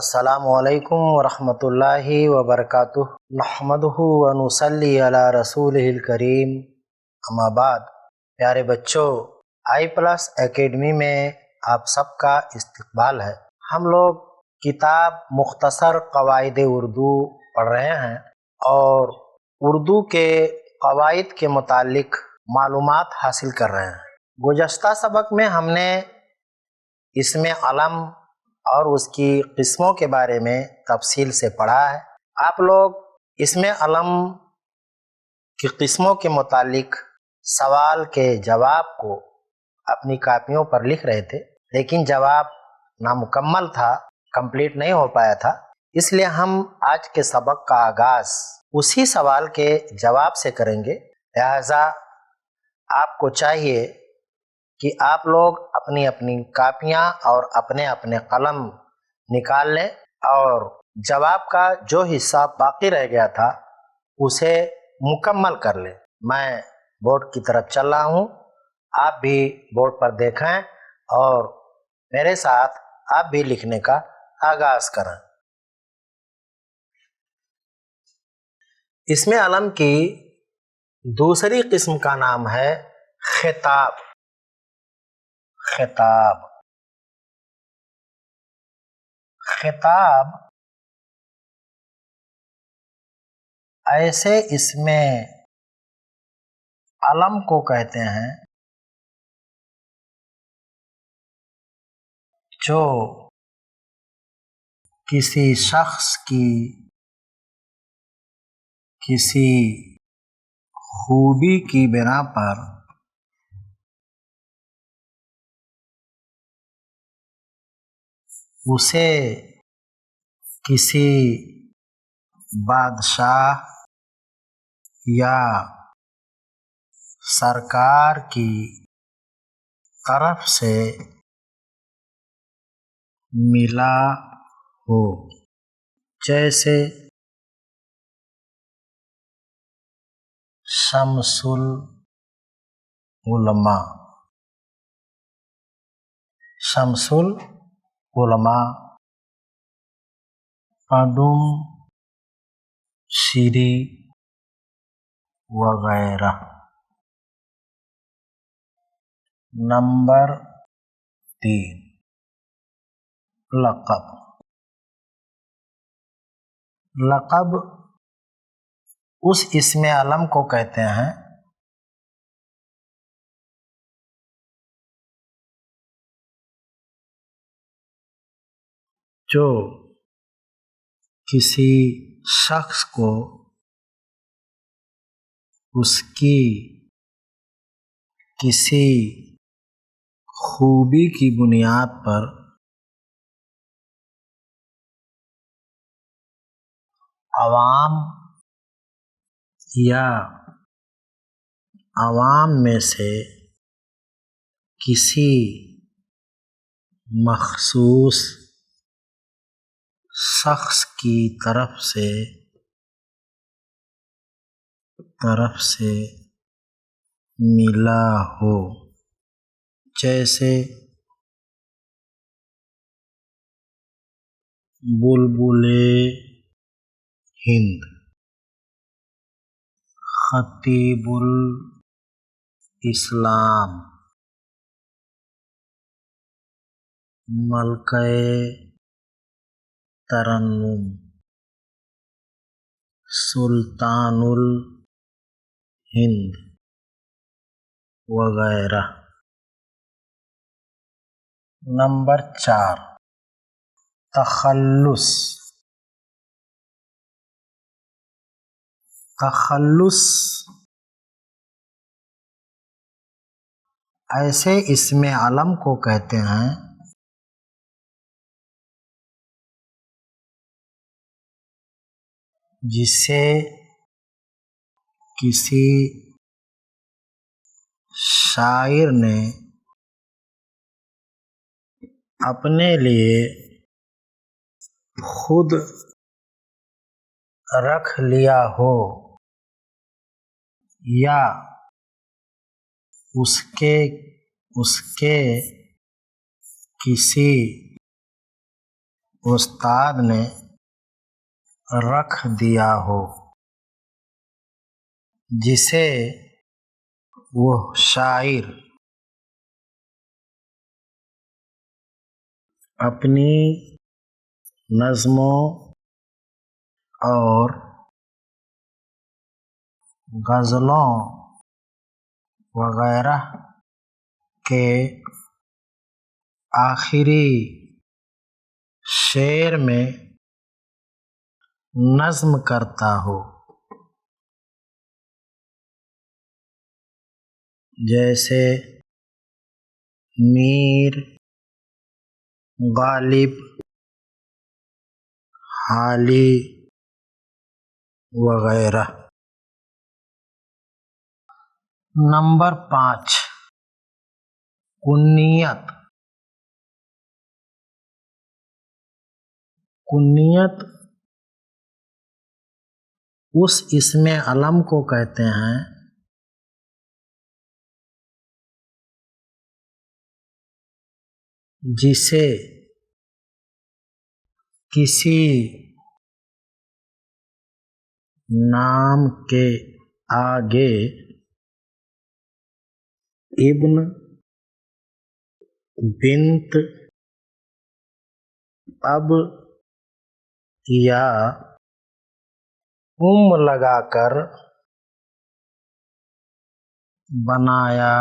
السلام علیکم ورحمۃ اللہ وبرکاتہ۔ نحمدہ ونصلی علی رسولہ الکریم، اما بعد۔ پیارے بچوں، آئی پلس اکیڈمی میں آپ سب کا استقبال ہے۔ ہم لوگ کتاب مختصر قواعد اردو پڑھ رہے ہیں اور اردو کے قواعد کے متعلق معلومات حاصل کر رہے ہیں۔ گزشتہ سبق میں ہم نے اسم علم اور اس کی قسموں کے بارے میں تفصیل سے پڑھا ہے۔ آپ لوگ اسم علم کی قسموں کے متعلق سوال کے جواب کو اپنی کاپیوں پر لکھ رہے تھے، لیکن جواب نامکمل تھا، کمپلیٹ نہیں ہو پایا تھا۔ اس لیے ہم آج کے سبق کا آغاز اسی سوال کے جواب سے کریں گے۔ لہٰذا آپ کو چاہیے کہ آپ لوگ اپنی اپنی کاپیاں اور اپنے اپنے قلم نکال لیں اور جواب کا جو حصہ باقی رہ گیا تھا اسے مکمل کر لیں۔ میں بورڈ کی طرف چل رہا ہوں، آپ بھی بورڈ پر دیکھیں اور میرے ساتھ آپ بھی لکھنے کا آغاز کریں۔ اسم علم کی دوسری قسم کا نام ہے خطاب۔ خطاب خطاب ایسے اسم علم کو کہتے ہیں جو کسی شخص کی کسی خوبی کی بنا پر اسے کسی بادشاہ یا سرکار کی طرف سے ملا ہو، جیسے شمس العلماء۔ شمس العلماء، پدم شری وغیرہ۔ نمبر 3، لقب۔ لقب اس اسم علم کو کہتے ہیں جو کسی شخص کو اس کی کسی خوبی کی بنیاد پر عوام یا عوام میں سے کسی مخصوص شخص کی طرف سے ملا ہو، جیسے بلبل ہند، خطیب الاسلام، ملکہ ترنم، سلطان الہند وغیرہ۔ نمبر 4، تخلص۔ تخلص ایسے اسم علم کو کہتے ہیں جسے کسی شاعر نے اپنے لیے خود رکھ لیا ہو یا اس کے کسی استاد نے رکھ دیا ہو، جسے وہ شاعر اپنی نظموں اور غزلوں وغیرہ کے آخری شعر میں نظم کرتا ہو، جیسے میر غالب حالی وغیرہ۔ نمبر 5، کنیت۔ کنیت اس اسم علم کو کہتے ہیں جسے کسی نام کے آگے ابن، بنت، اب یا لگا کر بنایا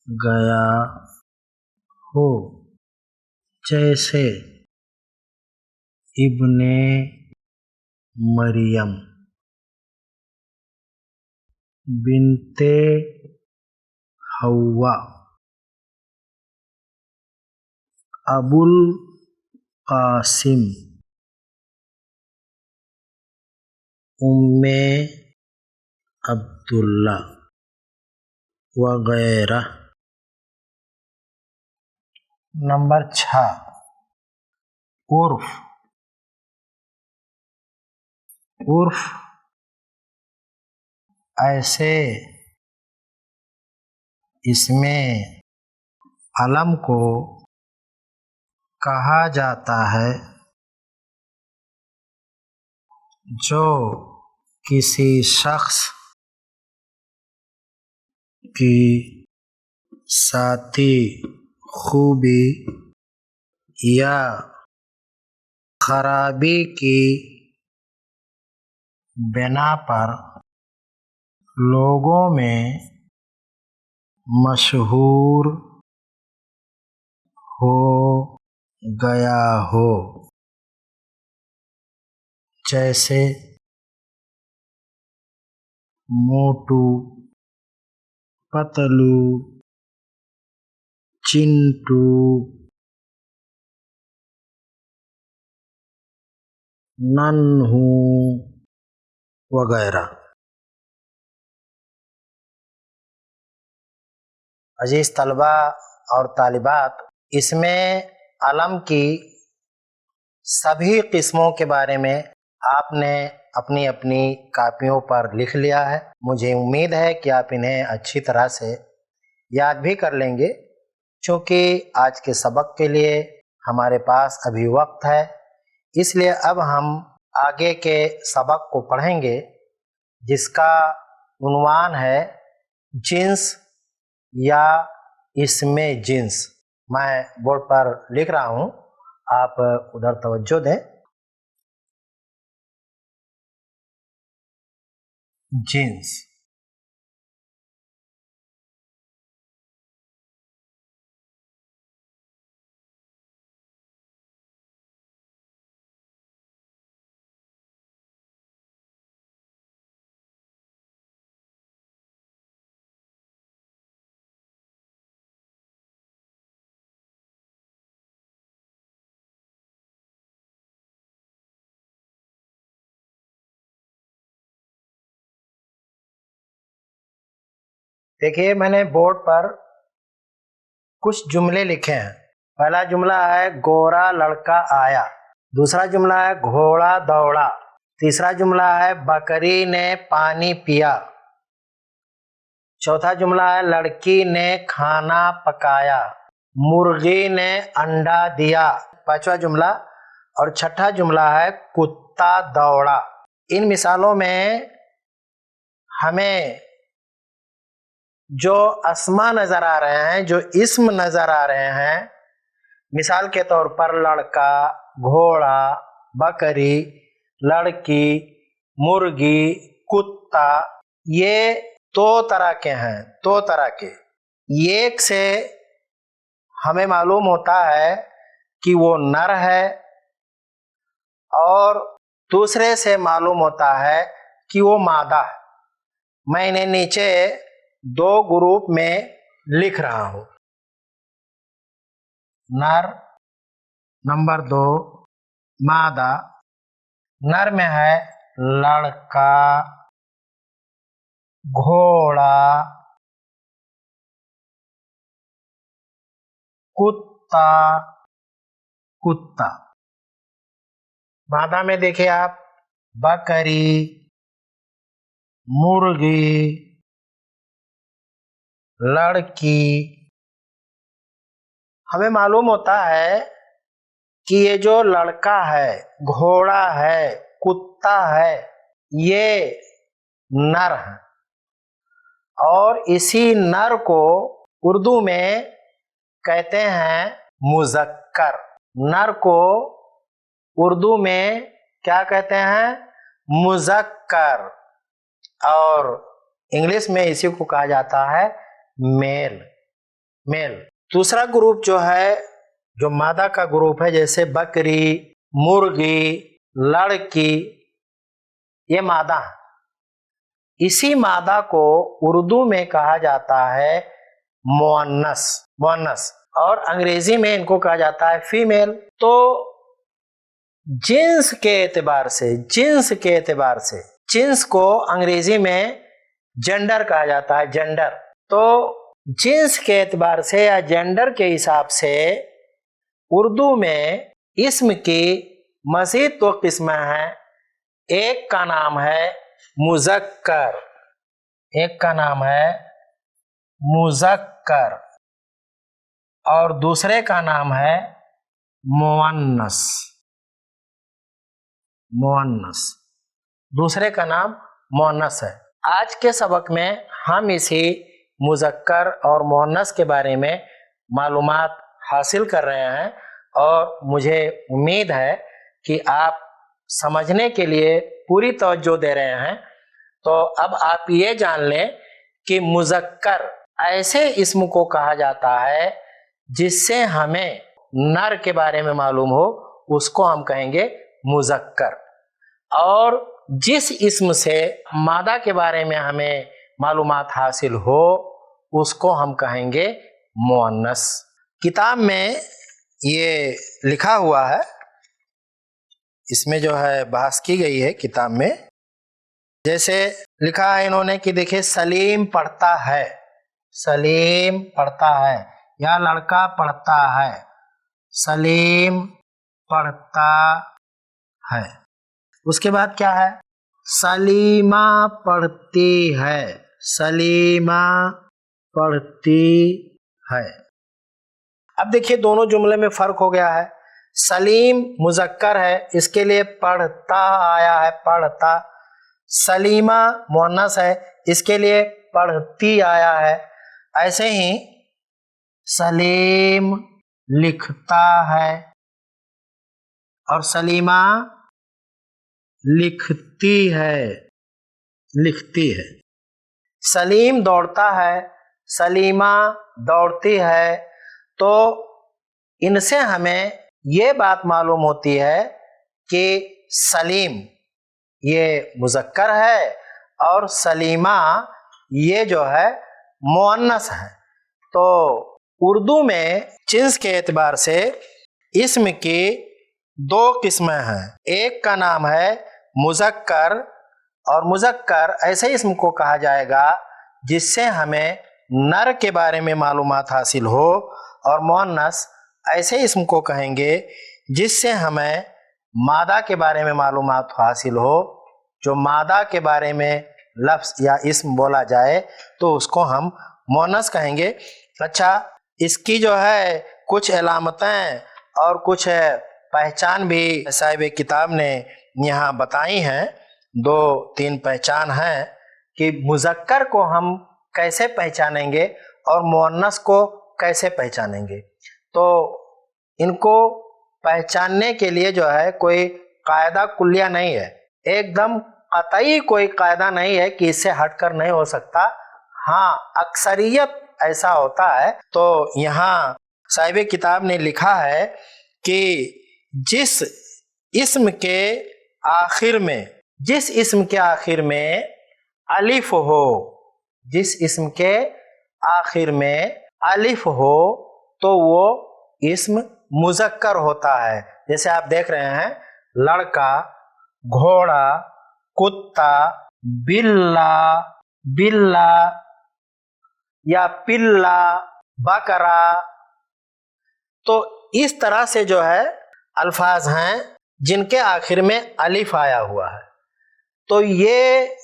گیا ہو، جیسے ابن مریم، بنت حوا، ابو القاسم، ام عبداللہ وغیرہ۔ نمبر 6، عرف۔ عرف ایسے اسم علم کو کہا جاتا ہے جو کسی شخص کی ذاتی خوبی یا خرابی کی بنا پر لوگوں میں مشہور ہو گیا ہو، جیسے موٹو، پتلو، چنٹو، ننھو وغیرہ۔ عزیز طلبہ اور طالبات، اسم علم کی سبھی قسموں کے بارے میں آپ نے اپنی اپنی کاپیوں پر لکھ لیا ہے۔ مجھے امید ہے کہ آپ انہیں اچھی طرح سے یاد بھی کر لیں گے، چونکہ آج کے سبق کے لیے ہمارے پاس ابھی وقت ہے، اس لیے اب ہم آگے کے سبق کو پڑھیں گے، جس کا عنوان ہے جنس یا اسم جنس۔ میں بورڈ پر لکھ رہا ہوں، آپ ادھر توجہ دیں۔ جنس، دیکھیے میں نے بورڈ پر کچھ جملے لکھے ہیں۔ پہلا جملہ ہے گورا لڑکا آیا، دوسرا جملہ ہے گھوڑا دوڑا، تیسرا جملہ ہے بکری نے پانی پیا، چوتھا جملہ ہے لڑکی نے کھانا پکایا، मुर्गी ने अंडा दिया, पांचवा जुमला। और छठा जुमला है कुत्ता दौड़ा। इन मिसालों में हमें जो अस्मा नजर आ रहे हैं, जो इस्म नजर आ रहे हैं, मिसाल के तौर पर लड़का, घोड़ा, बकरी, लड़की, मुर्गी, कुत्ता, ये दो तरह के हैं, दो तरह के। एक से हमें मालूम होता है कि वो नर है और दूसरे से मालूम होता है कि वो मादा है। मैं इन्हें नीचे दो ग्रुप में लिख रहा हूं। नर, नंबर 2 मादा। नर में है लड़का, घोड़ा, कुत्ता, कुत्ता। मादा में देखिए आप बकरी, मुर्गी, लड़की। हमें मालूम होता है कि ये जो लड़का है, घोड़ा है, कुत्ता है, ये नर है और इसी नर को उर्दू में कहते हैं मुज़क्कर। नर को उर्दू में क्या कहते हैं? मुज़क्कर। और इंग्लिश में इसी को कहा जाता है मेल, मेल। दूसरा ग्रुप जो है, जो मादा का ग्रुप है, जैसे बकरी, मुर्गी, लड़की, ये मादा है। इसी मादा को उर्दू में कहा जाता है मुअन्नस, मुअन्नस। और अंग्रेजी में इनको कहा जाता है फीमेल। तो जिन्स के एतबार से, जिन्स के एतबार से, जिन्स को अंग्रेजी में जेंडर कहा जाता है, जेंडर। तो जिन्स के एतबार से या जेंडर के हिसाब से उर्दू में इस्म की मज़ीद 2 किस्में हैं। एक का नाम है मुज़क्कर, एक का नाम है मुज़क्कर और दूसरे का नाम है मुअन्नस, मुअन्नस। दूसरे का नाम मुअन्नस है। आज के सबक में हम इसी मुज़क्कर और मुअन्नस के बारे में मालूमात हासिल कर रहे हैं और मुझे उम्मीद है कि आप समझने के लिए पूरी तवज्जो दे रहे हैं। तो अब आप ये जान लें कि मुज़क्कर ऐसे इस्म को कहा जाता है जिससे हमें नर के बारे में मालूम हो, उसको हम कहेंगे मुज़क्कर। और जिस इस्म से मादा के बारे में हमें मालूमात हासिल हो, उसको हम कहेंगे मुअन्नस। किताब में ये लिखा हुआ है, इसमें जो है बहस की गई है किताब में। जैसे लिखा है इन्होंने कि देखिए, सलीम पढ़ता है, सलीम पढ़ता है, या लड़का पढ़ता है, सलीम पढ़ता है। उसके बाद क्या है? सलीमा पढ़ती है, सलीमा पढ़ती है। अब देखिए दोनों जुमले में फर्क हो गया है। सलीम मुज़क्कर है, इसके लिए पढ़ता आया है, पढ़ता। सलीमा मुअन्नस है, इसके लिए पढ़ती आया है। ऐसे ही सलीम लिखता है और सलीमा लिखती है, लिखती है। सलीम दौड़ता है, सलीमा दौड़ती है। तो इनसे हमें ये बात मालूम होती है कि सलीम ये मुज़क्कर है और सलीमा ये जो है मुअन्नस है। तो उर्दू में जिन्स के एतबार से इस्म की 2 किस्में हैं। एक का नाम है मुज़क्कर, और मुज़क्कर ऐसे इस्म को कहा जाएगा जिससे हमें नर के बारे में मालूमात हासिल हो, और मुअन्नस ऐसे इस्म को कहेंगे जिससे हमें मादा के बारे में मालूमात हासिल हो। जो मादा के बारे में लफ्ज़ या इस्म बोला जाए तो उसको हम मुअन्नस कहेंगे। अच्छा, इसकी जो है कुछ अलामतें और कुछ पहचान भी साहिब किताब ने यहाँ बताई हैं। 2-3 पहचान हैं कि मुज़क्कर को हम कैसे पहचानेंगे और मुअन्नस को कैसे पहचानेंगे। तो इनको पहचानने के लिए जो है कोई कायदा कुल्लिया नहीं है, एकदम कतई कोई कायदा नहीं है कि इससे हटकर नहीं हो सकता। हाँ, अक्सरियत ऐसा होता है। तो यहाँ साहिब किताब ने लिखा है कि जिस इस्म के आखिर में अलिफ हो, जिस इस्म के आखिर में अलिफ हो तो वो इस्म मुज़क्कर होता है। जैसे आप देख रहे हैं, लड़का, घोड़ा, कुत्ता, बिल्ला या पिल्ला, बकरा। तो इस तरह से जो है अल्फाज हैं जिनके आखिर में अलिफ आया हुआ है। तो ये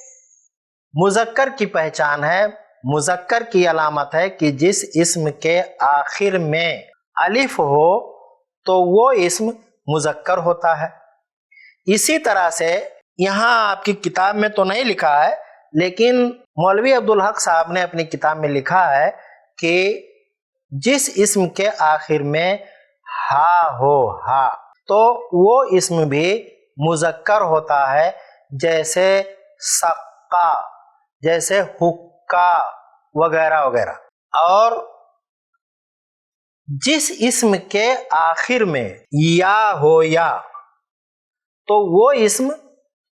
मुज़क्कर की पहचान है, मुज़क्कर की अलामत है कि जिस इस्म के आखिर में अलिफ हो तो वो इस्म मुज़क्कर होता है। इसी तरह से यहाँ आपकी किताब में तो नहीं लिखा है, लेकिन मौलवी अब्दुल हक साहब ने अपनी किताब में लिखा है कि जिस इस्म के आखिर में हा हो, हा, तो वो इस्म भी मुज़क्कर होता है। जैसे सक्का, जैसे हुक्का वगैरह वगैरह। और जिस इस्म के आखिर में या हो या, तो वो इस्म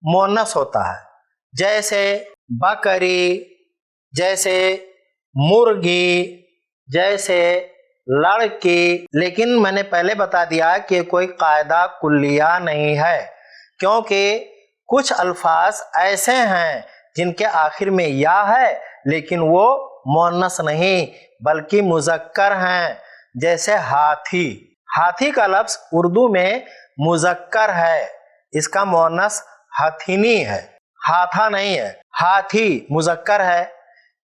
मुअन्नस होता है। जैसे बकरी, जैसे मुर्गी, जैसे लड़की। लेकिन मैंने पहले बता दिया कि कोई कायदा कुल्लिया नहीं है, क्योंकि कुछ अल्फाज ऐसे हैं जिनके आखिर में या है लेकिन वो मुअन्नस नहीं बल्कि मुज़क्कर हैं। जैसे हाथी, हाथी का लफ्ज़ उर्दू में मुज़क्कर है, इसका मुअन्नस हथीनी है, हाथा नहीं है, हाथी मुज़क्कर है।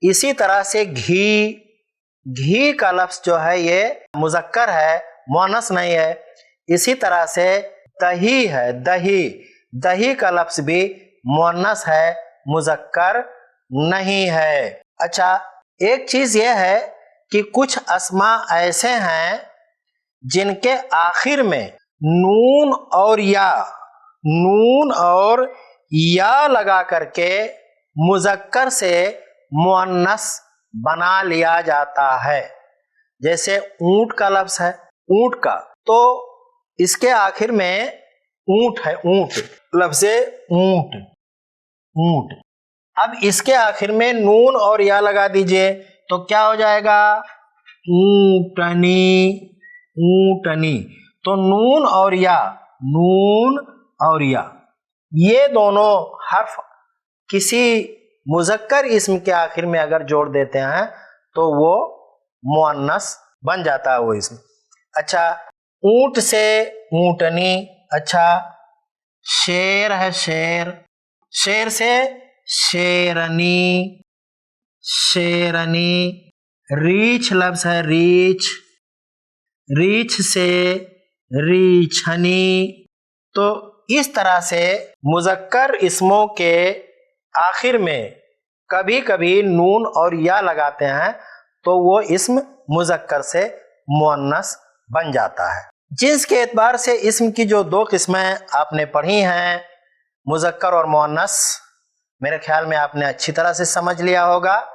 इसी तरह से घी, घी का लफ्ज़ जो है ये मुज़क्कर है, मुअन्नस नहीं है। इसी तरह से दही है, दही, दही का लफ्ज़ भी मुअन्नस है, मुज़क्कर नहीं है। अच्छा, एक चीज़ ये है कि कुछ अस्मा ऐसे हैं जिनके आखिर में नून और या लगा करके मुज़क्कर से मुअन्नस बना लिया जाता है। जैसे ऊंट का लफ्ज़ है, ऊंट का, तो इसके आखिर में ऊंट है, ऊंट, लफ्ज़ ऊंट, ऊंट। अब इसके आखिर में नून और या लगा दीजिए तो क्या हो जाएगा? ऊंटनी, ऊंटनी। तो नून और या, नून और या, ये दोनों हर्फ किसी मुज़क्कर इस्म के आखिर में अगर जोड़ देते हैं तो वो मुअन्नस बन जाता है वो इस्म। अच्छा, ऊंट से ऊंटनी। अच्छा, शेर है, शेर, शेर से शेरनी, शेरनी। रीछ लफ्ज़ है, रीछ, रीछ से रीछनी। तो इस तरह से मुज़क्कर इस्मों के आखिर में कभी कभी नून और या लगाते हैं तो वो इस्म मुज़क्कर से मुअन्नस बन जाता है। जिन्स के एतबार से इस्म की जो 2 किस्में आपने पढ़ी हैं, मुज़क्कर और मुअन्नस, मेरे ख्याल में आपने अच्छी तरह से समझ लिया होगा।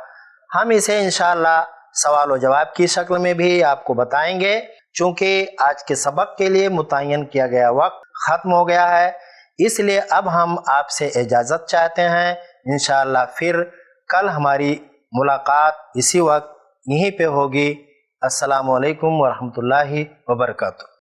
हम इसे इंशाअल्लाह सवाल और जवाब की शक्ल में भी आपको बताएंगे। चूँकि आज के सबक के लिए मुतय्यन किया गया वक्त ख़त्म हो गया है, इसलिए अब हम आपसे इजाज़त चाहते हैं। इंशाअल्लाह फिर कल हमारी मुलाकात इसी वक्त यहीं पे होगी। अस्सलामु अलैकुम वरहमतुल्लाहि वबरकातुहू।